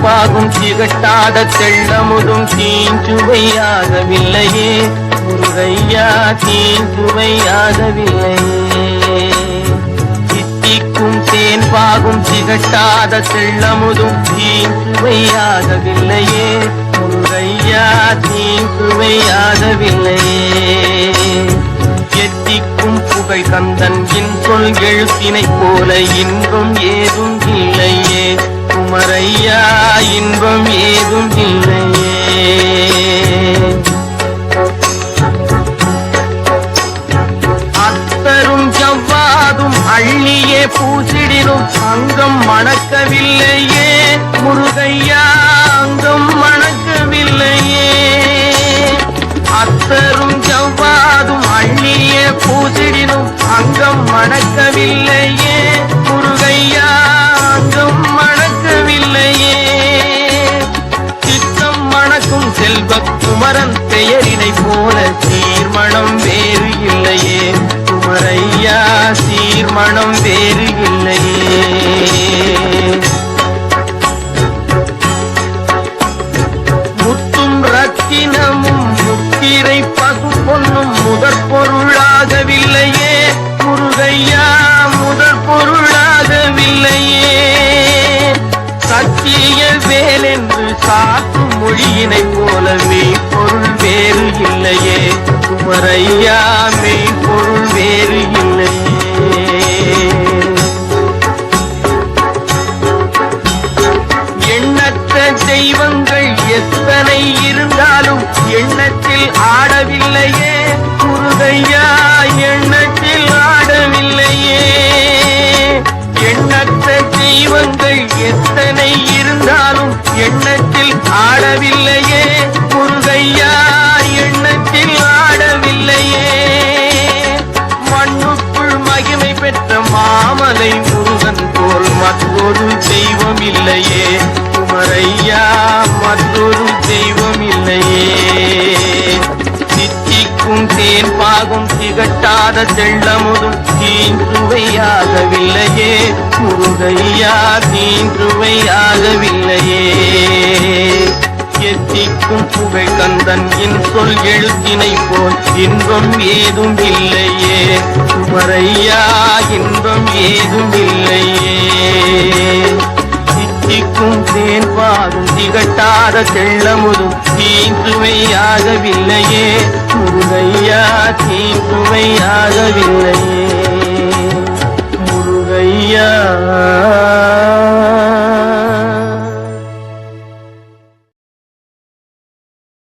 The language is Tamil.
பாகும் திகட்டாத தெள்ளமுதும் தீஞ்சுவையாகவில்லையே முருகையா, தீஞ்சுவையாகவில்லையே. தித்திக்கும் தேன் பாகும் திகட்டாத தெள்ளமுதும் தீஞ்சுவையாகவில்லையே முருகையா, தீஞ்சுவையாகவில்லையே. எத்திக்கும் புகழ் கந்தன் சொல் எழுத்தினை போல இன்பம் ஏதும் இல்லையே குமரையா, இன்பம் ஏதும் இல்லையே. அத்தரும் ஜவ்வாதும் அள்ளியே பூசிடினும் அங்கம் மணக்கவில்லையே முருகையா, அங்கம் மணக்கவில்லையே. அத்தரும் ஜவ்வாதும் அள்ளியே பூசிடினும் அங்கம் மணக்கவில்லையே முருகையா, அங்கம் மணக்கவில்லையே. சித்தம் மணக்கும் செல்வ குமரன் பெயரினை போல சீர்மணம் வேறு இல்லையே குமரையா, சீர்மணம் வேறு இல்லையே. முத்தும் ரத்தினமும் முத்திரை பசு பொன்னும் முதற் பொருளாகவில்லையே முருகையா, முதற் பொருளாகவில்லையே. சத்திய வேல் என்று சாற்றும் மொழியினை போல மெய்ப்பொருள் வேறு இல்லையே குமரையா, மெய்ப்பொருள் வேறு இல்லையே. எண்ணற்ற தெய்வங்கள் எத்தனை இருந்தாலும் எண்ணத்தில் ஆடவில்லையே முருகையா, எண்ணத்தில் ஆடவில்லையே. எண்ணற்ற தெய்வங்கள் எத்தனை இருந்தாலும் எண்ணத்தில் ஆடவில்லையே முருகையா, எண்ணத்தில் ஆடவில்லையே. மண்ணுக்குள் மகிமை பெற்ற மாமலை முருகன் போல் மற்றொரு தெய்வம் இல்லையே குமரையா, மற்றொரு தெய்வம் இல்லையே. தித்திக்கும் தேன் பாகும் திகட்டாத தெள்ளமுதும் தீஞ்சுவையாகவில்லையே முருகையா, தீஞ்சுவையாகவில்லையே. எத்திக்கும் புகழ் கந்தன் சொல் எழுத்தினை போல் இன்பம் ஏதும் இல்லையே குமரையா, இன்பம் ஏதும் இல்லையே. தித்திக்கும் தேன் பாகும் திகட்டாத தெள்ளமுதும் தீஞ்சுவையாகவில்லையே முருகையா, தீஞ்சுவையாகவில்லையே முருகையா.